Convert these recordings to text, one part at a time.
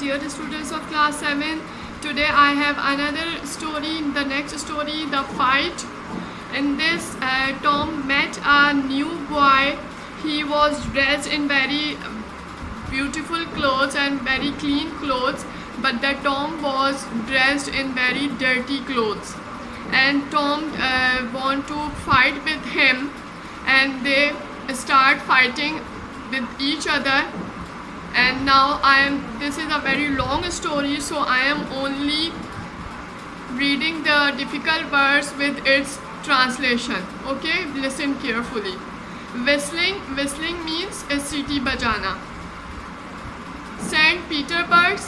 dear students of class 7. Today I have another story, the next story, The Fight. In this, Tom met a new boy. He was dressed in very beautiful clothes and very clean clothes, but the Tom was dressed in very dirty clothes. And Tom want to fight with him, and they start fighting with each other. And now this is a very long story, so I am only reading the difficult words with its translation. Okay, listen carefully. Whistling means a city bajana. St. Petersburg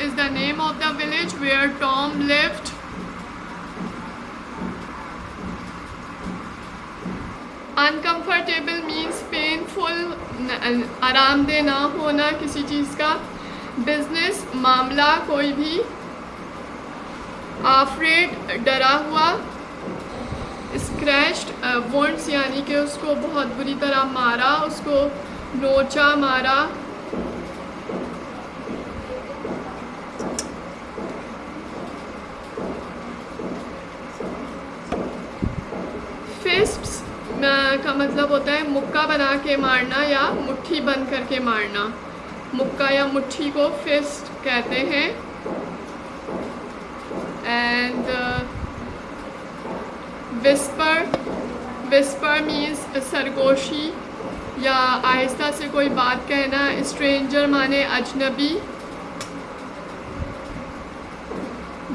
is the name of the village where Tom lived. Uncomfortable means painful, आरामदेह ना होना किसी चीज़ का. Business मामला कोई भी. afraid डरा हुआ. स्क्रैच्ड वुंड्स यानी कि उसको बहुत बुरी तरह मारा, उसको नोचा मारा. फिस्ट्स का मतलब होता है मुक्का बना के मारना या मुट्ठी बंद करके मारना. मुक्का या मुट्ठी को फिस्ट कहते हैं. एंड विस्पर मीन्स सरगोशी या आहिस्ता से कोई बात कहना. स्ट्रेंजर माने अजनबी.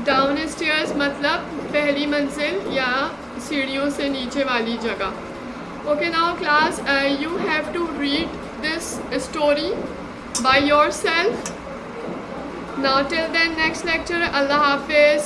डाउन स्टेयर्स मतलब पहली मंजिल या सीढ़ियों से नीचे वाली जगह. Okay, now class, you have to read this story by yourself. Now till then, next lecture. Allah Hafiz.